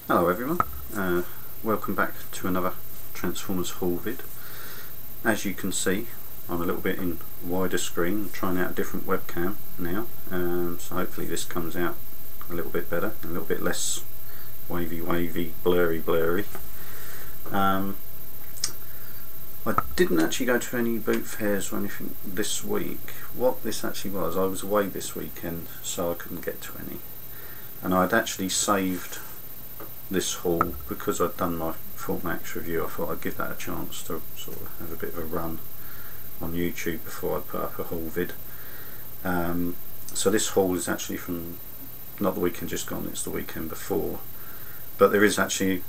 Hello everyone, welcome back to another Transformers haul vid. As you can see, I'm a little bit in wider screen, trying out a different webcam now, so hopefully this comes out a little bit better, a little bit less wavy, blurry. I didn't actually go to any boot fairs or anything this week. What this actually was, I was away this weekend, so I couldn't get to any, and I'd actually saved this haul because I'd done my full max review. I thought I'd give that a chance to sort of have a bit of a run on YouTube before I put up a haul vid. So this haul is actually from not the weekend just gone, it's the weekend before, but there is actually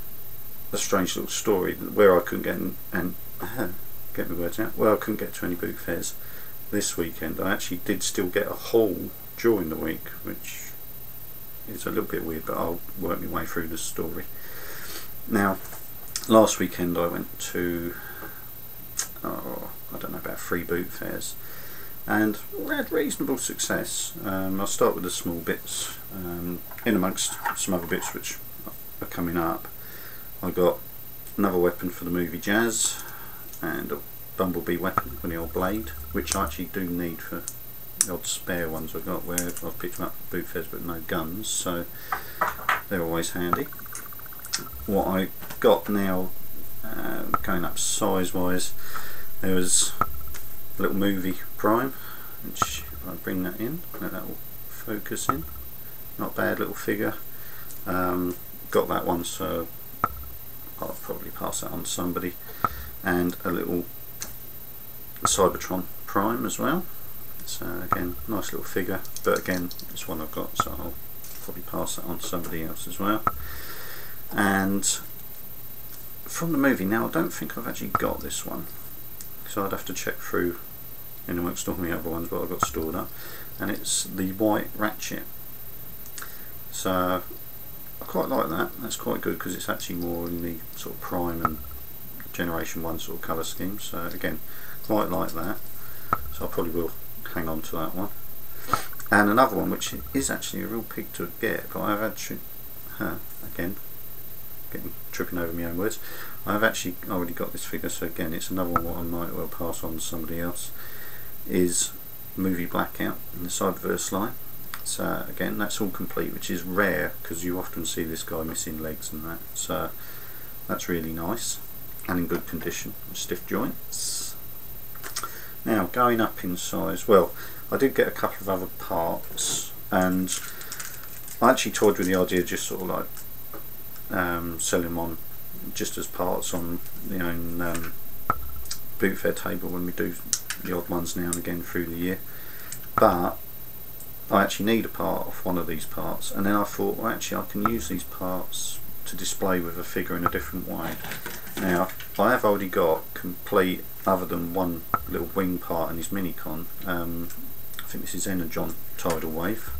a strange little story where I couldn't get my words out, where I couldn't get to any boot fairs this weekend. I actually did still get a haul during the week, which it's a little bit weird, but I'll work my way through the story. Now, last weekend I went to, I don't know, about 3 boot fairs, and we had reasonable success. I'll start with the small bits, in amongst some other bits which are coming up. I got another weapon for the movie Jazz, and a bumblebee weapon for the old blade, which I actually do need for the odd spare ones I've got where I've picked them up at boot fairs but no guns, so they're always handy. What I got now, going up size wise, there was a little movie Prime, which if I bring that in, let that will focus in, not bad little figure. Got that one, so I'll probably pass that on to somebody, and a little Cybertron Prime as well. So again, nice little figure, but again it's one I've got, so I'll probably pass that on to somebody else as well. And from the movie, now I don't think I've actually got this one, so I'd have to check through in amongst all the other ones what I've got stored up, and it's the white Ratchet. So I quite like that, that's quite good because it's actually more in the sort of Prime and Generation 1 sort of colour scheme, so again quite like that, so I probably will hang on to that one. And another one which is actually a real pig to get, but I've actually again tripping over my own words, I've actually already got this figure, so again it's another one what I might well pass on to somebody else, is movie Blackout in the Cyberverse line. So again that's all complete, which is rare because you often see this guy missing legs and that, so that's really nice and in good condition, stiff joints. Now, going up in size, well, I did get a couple of other parts, and I actually toyed with the idea of just sort of like selling them on just as parts on the own boot fair table when we do the odd ones now and again through the year. But I actually need a part of one of these parts, and then I thought, well, actually I can use these parts to display with a figure in a different way. Now, I have already got complete, other than one little wing part and his Minicon, I think this is Energon Tidal Wave,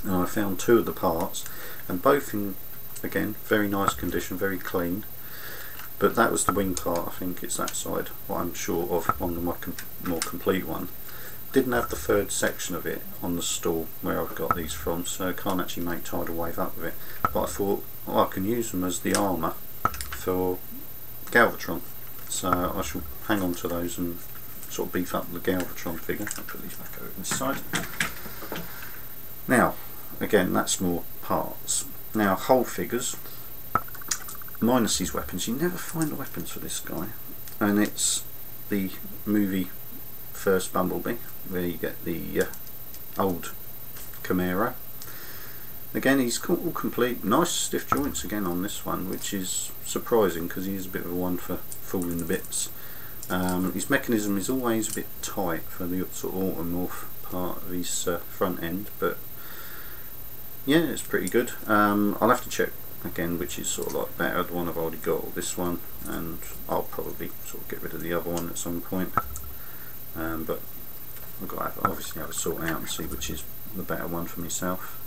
and I found 2 of the parts, and both in, again, very nice condition, very clean, but that was the wing part, I think it's that side, what I'm sure of on the more complete one. Didn't have the 3rd section of it on the stall where I've got these from, so I can't actually make Tidal Wave up with it, but I thought, well, I can use them as the armour for Galvatron, so I shall hang on to those and sort of beef up the Galvatron figure. I'll put these back over this side. Now, again, that's more parts. Now, whole figures, minus these weapons, you never find the weapons for this guy, and it's the movie first Bumblebee, where you get the old Camaro. Again, he's all complete, nice stiff joints again on this one, which is surprising because he is a bit of a one for falling to bits. His mechanism is always a bit tight for the sort of automorph part of his front end, but yeah, it's pretty good. I'll have to check again which is sort of like better, the one I've already got or this one, and I'll probably sort of get rid of the other one at some point. But I've got to obviously have a sort out and see which is the better one for myself.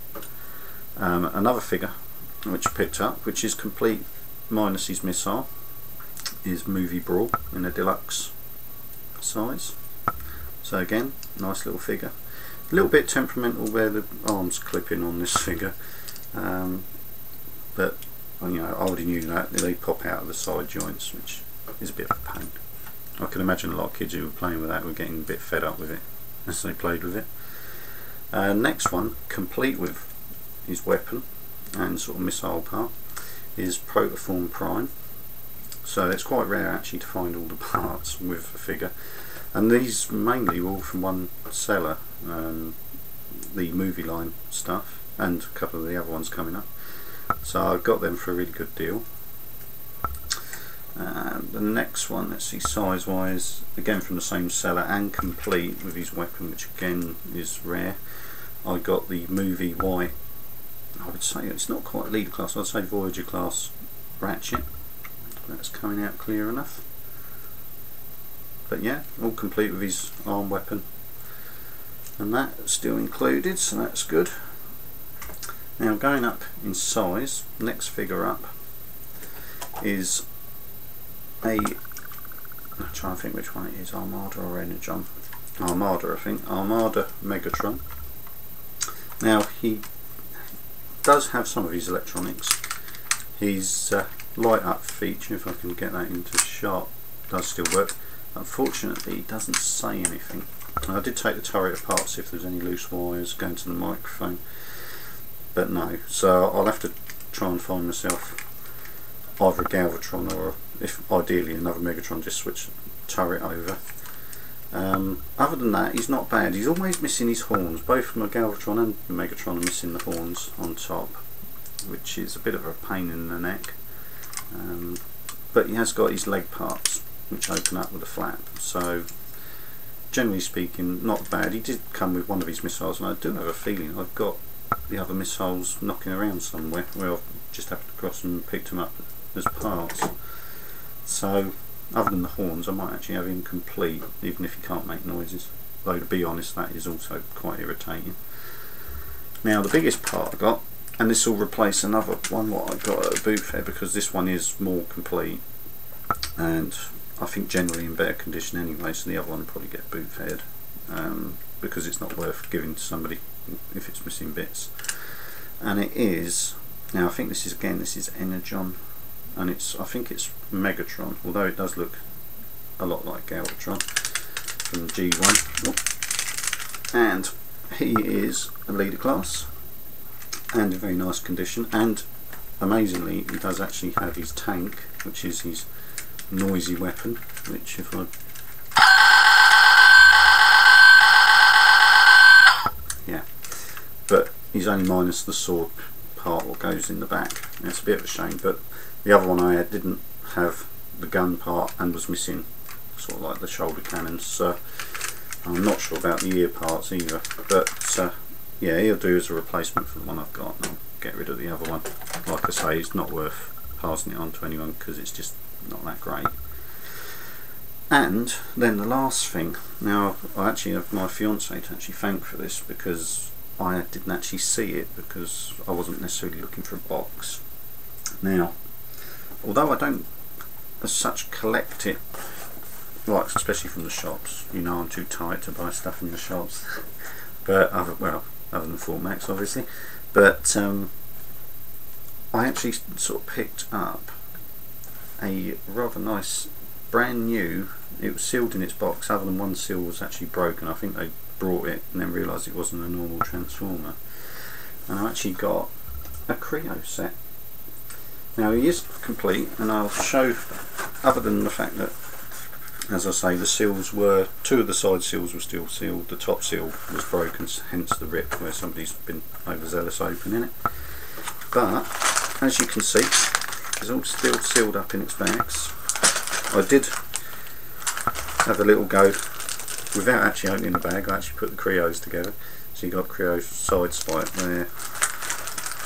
Another figure which I picked up, which is complete minus his missile, is Movie Brawl in a deluxe size. So again, nice little figure. A little bit temperamental where the arms clip in on this figure, but you know, I already knew that they pop out of the side joints, which is a bit of a pain. I can imagine a lot of kids who were playing with that were getting a bit fed up with it as they played with it. Next one, complete with his weapon and sort of missile part, is Protoform Prime. So it's quite rare actually to find all the parts with a figure, and these mainly were all from one seller, the movie line stuff, and a couple of the other ones coming up. So I got them for a really good deal. The next one, let's see, size wise, again from the same seller and complete with his weapon, which again is rare. I got the movie white, I would say it's not quite leader class, I'd say Voyager class ratchet. That's coming out clear enough. But yeah, all complete with his arm weapon, and that's still included, so that's good. Now going up in size, next figure up is I'm trying to think which one it is, Armada or Energon. Armada, I think. Armada Megatron. Now he does have some of his electronics. His light up feature, if I can get that into shot, does still work. Unfortunately it doesn't say anything. I did take the turret apart to see if there's any loose wires going to the microphone, but no, so I'll have to try and find myself either a Galvatron or, if ideally, another Megatron, just switch the turret over. Other than that, he's not bad. He's always missing his horns. Both my Galvatron and the Megatron are missing the horns on top, which is a bit of a pain in the neck. But he has got his leg parts, which open up with a flap. So, generally speaking, not bad. He did come with one of his missiles, and I do have a feeling I've got the other missiles knocking around somewhere, where I've just happened to cross them and picked them up as parts. So, other than the horns, I might actually have him complete, even if he can't make noises. Though, to be honest, that is also quite irritating. Now, the biggest part I got, and this will replace another one what I got at a boot fair, because this one is more complete, and I think generally in better condition anyway, so the other one will probably get boot faired, because it's not worth giving to somebody if it's missing bits. And it is, now I think this is Energon, and I think it's Megatron, although it does look a lot like Galvatron from G1. Oh. And he is a leader class and in very nice condition, and amazingly he does actually have his tank, which is his noisy weapon, which if I but he's only minus the sword part what goes in the back. It's a bit of a shame, but the other one I had didn't have the gun part and was missing sort of like the shoulder cannons, so I'm not sure about the ear parts either, but yeah, he'll do as a replacement for the one I've got, and I'll get rid of the other one. Like I say, it's not worth passing it on to anyone because it's just not that great. And then the last thing, now I actually have my fiance to actually thank for this, because I didn't actually see it because I wasn't necessarily looking for a box. Now, although I don't as such collect it, like especially from the shops, you know I'm too tight to buy stuff from the shops, but other than Fort Max obviously, but I actually sort of picked up a rather nice brand new, it was sealed in its box, other than one seal was actually broken. I think they brought it and then realised it wasn't a normal transformer, and I actually got a Creo set. Now he is complete, and I'll show, other than the fact that, as I say, the seals were, two of the side seals were still sealed, the top seal was broken, hence the rip where somebody's been overzealous opening it. But as you can see, it's all still sealed up in its bags. I did have a little go without actually opening the bag. I actually put the Creos together, so you got Creo's side spike there,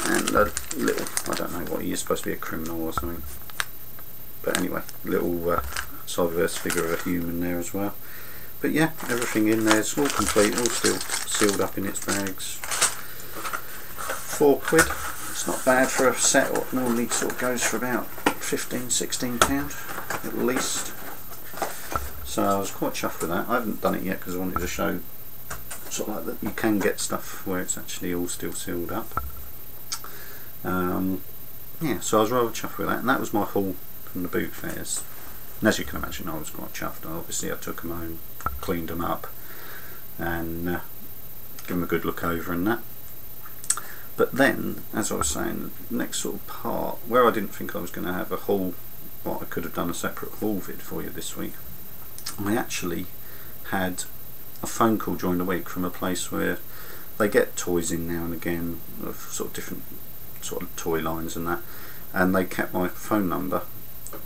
and a little, I don't know what he is, supposed to be a criminal or something, but anyway, little Cyberverse figure of a human there as well. But yeah, everything in there, it's all complete, all still sealed up in its bags. £4. It's not bad for a set what normally sort of goes for about £15–16 at least. So I was quite chuffed with that. I haven't done it yet because I wanted to show sort of like that you can get stuff where it's actually all still sealed up. yeah, so I was rather chuffed with that, and that was my haul from the boot fairs. And as you can imagine, I was quite chuffed. Obviously I took them home, cleaned them up, and give them a good look over and that. But then, as I was saying, the next sort of part, where I didn't think I was going to have a haul, I could have done a separate haul vid for you this week, I actually had a phone call during the week from a place where they get toys in now and again of sort of different sort of toy lines and that, and they kept my phone number.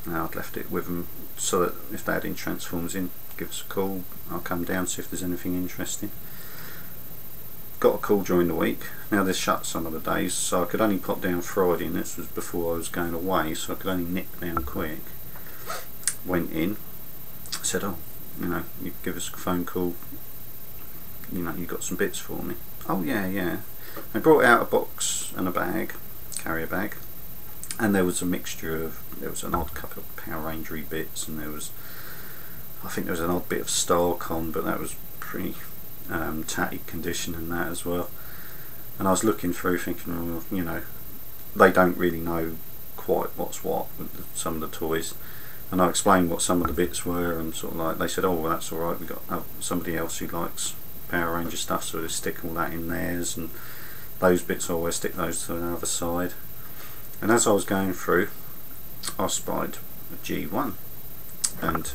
Now I'd left it with them so that if they had any Transformers in, give us a call, I'll come down, see if there's anything interesting. Got a call during the week. Now they're shut some of the days, so I could only pop down Friday, and this was before I was going away, so I could only nip down quick. Went in, said, oh, you know, you give us a phone call, you know, you got some bits for me. Oh yeah, yeah. They brought out a box and a bag, carrier bag, and there was a mixture of, there was an odd couple of Power Rangery bits, and there was, I think there was an odd bit of Starcon, but that was pretty tatty condition and that as well. And I was looking through thinking, well, you know, they don't really know quite what's what with some of the toys, and I explained what some of the bits were, and sort of like, they said, oh well, that's alright, we got somebody else who likes Power Ranger stuff, so they stick all that in theirs, and those bits I always stick those to the other side. And as I was going through, I spied a G1, and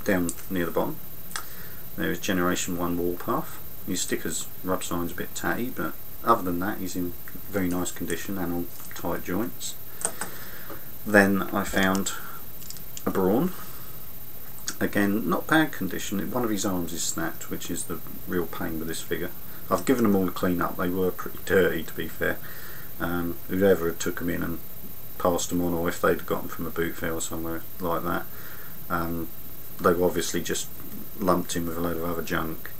down near the bottom there is Generation 1 Warpath. His stickers, rub sign's a bit tatty, but other than that he's in very nice condition and on tight joints. Then I found a Brawn, again not bad condition. One of his arms is snapped, which is the real pain with this figure. I've given them all a clean up, they were pretty dirty to be fair. Whoever had took them in and passed them on, or if they'd got them from a boot fair or somewhere like that, they were obviously just lumped in with a load of other junk.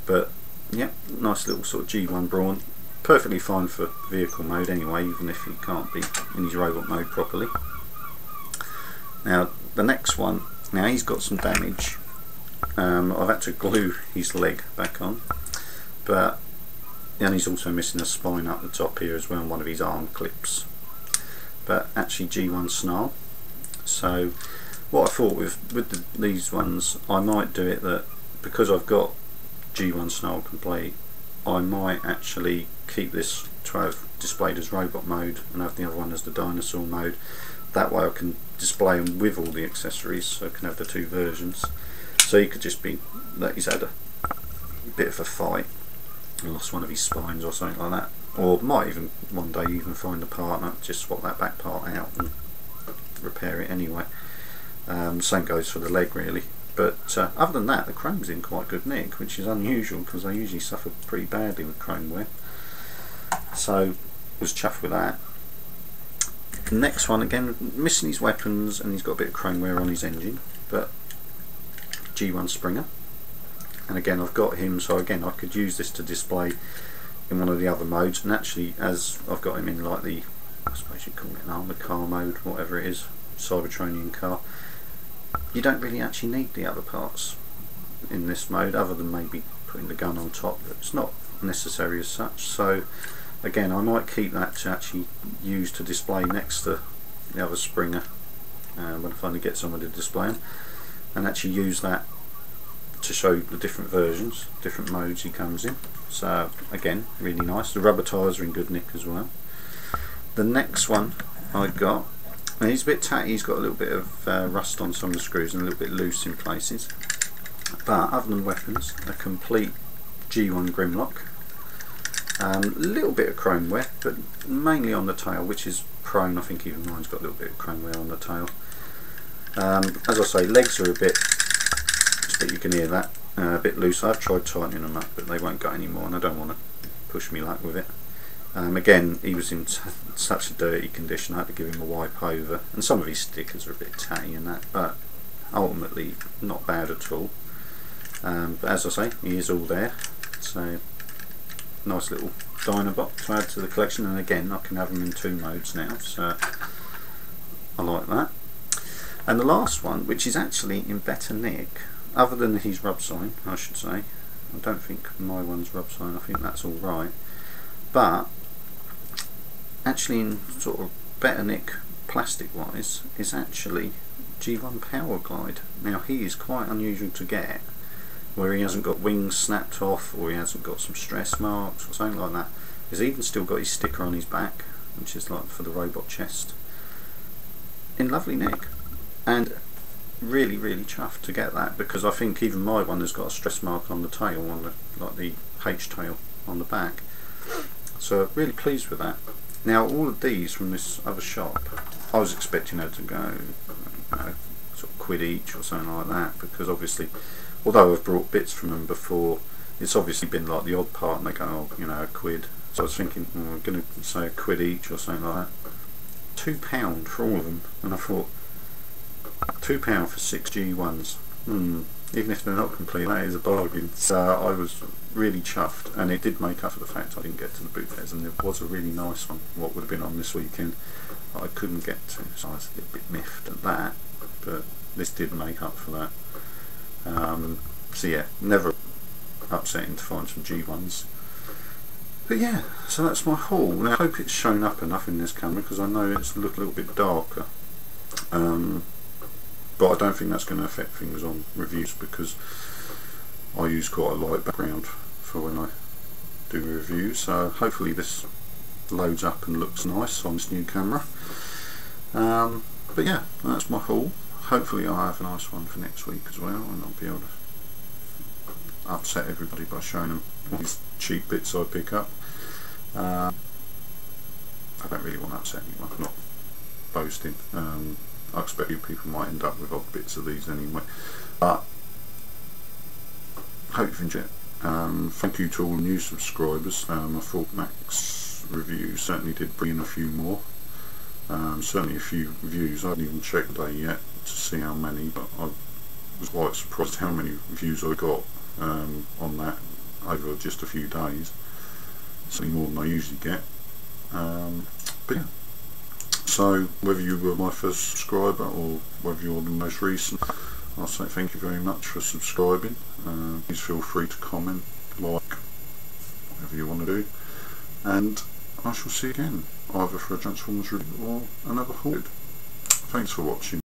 But yeah, nice little sort of G1 Brawn, perfectly fine for vehicle mode anyway, even if he can't be in his robot mode properly. Now the next one, now he's got some damage. I've had to glue his leg back on, but and he's also missing a spine up the top here as well, and one of his arm clips. But actually G1 Snarl. So what I thought with these ones, I might do it that because I've got G1 Snarl complete, I might actually keep this to have displayed as robot mode and have the other one as the dinosaur mode. That way I can display them with all the accessories, so I can have the two versions. So you could just be that he's had a bit of a fight, lost one of his spines or something like that, or might even one day even find a partner, just swap that back part out and repair it anyway. Same goes for the leg really, but other than that the chrome's in quite good nick, which is unusual because I usually suffer pretty badly with chrome wear, so was chuffed with that. The next one, again missing his weapons and he's got a bit of chrome wear on his engine, but G1 Springer. And again I've got him, so again I could use this to display in one of the other modes, and actually as I've got him in like the, I suppose you'd call it an armoured car mode, whatever it is, Cybertronian car, you don't really actually need the other parts in this mode other than maybe putting the gun on top. It's not necessary as such, so again I might keep that to actually use to display next to the other Springer when I finally get someone to display them, and actually use that to show the different versions, different modes he comes in. So again, really nice. The rubber tyres are in good nick as well. The next one I got, and he's a bit tatty, he's got a little bit of rust on some of the screws and a little bit loose in places, but other than weapons, a complete G1 Grimlock. A little bit of chrome wear, but mainly on the tail, which is prone. I think even mine's got a little bit of chrome wear on the tail. As I say, legs are a bit, but you can hear that, a bit loose. I've tried tightening them up, but they won't go anymore, and I don't want to push me luck with it. Again, he was in such a dirty condition, I had to give him a wipe over, and some of his stickers are a bit tatty and that, but ultimately not bad at all. But as I say, he is all there, so nice little Dinobot to add to the collection, and again I can have them in two modes now, so I like that. And the last one, which is actually in better nick, other than his rub sign, I should say. I don't think my one's rub sign, I think that's alright, but actually in sort of better nick plastic wise is actually G1 Powerglide. Now he is quite unusual to get, where he hasn't got wings snapped off or he hasn't got some stress marks or something like that. He's even still got his sticker on his back, which is like for the robot chest, in lovely nick, and really chuffed to get that, because I think even my one has got a stress mark on the tail, on the like the H tail on the back. So really pleased with that. Now all of these from this other shop, I was expecting her to go, you know, sort of £1 each or something like that, because obviously, although I've brought bits from them before, it's obviously been like the odd part and they go, oh, you know, £1. So I was thinking, I'm going to say £1 each or something like that. £2 for all of them, and I thought, £2 for 6 G1s, even if they're not complete, that is a bargain. So I was really chuffed, and it did make up for the fact I didn't get to the boot fairs, and it was a really nice one, what would have been on this weekend, that I couldn't get to, so I was a little bit miffed at that, but this did make up for that. So yeah, never upsetting to find some G1s. But yeah, so that's my haul. Now I hope it's shown up enough in this camera, because I know it's a little bit darker. But I don't think that's going to affect things on reviews, because I use quite a light background for when I do reviews. So hopefully this loads up and looks nice on this new camera. But yeah, that's my haul. Hopefully I'll have a nice one for next week as well, and I'll be able to upset everybody by showing them all these cheap bits I pick up. I don't really want to upset anyone, I'm not boasting. I expect you people might end up with odd bits of these anyway, but hope you've enjoyed it. Thank you to all new subscribers. I thought Mac's review certainly did bring in a few more, certainly a few views. I hadn't even checked today yet to see how many, but I was quite surprised how many views I got on that over just a few days, something more than I usually get. But yeah, so whether you were my first subscriber or whether you're the most recent, I'll say thank you very much for subscribing. Please feel free to comment, like, whatever you want to do, and I shall see you again, either for a Transformers review or another haul. Thanks for watching.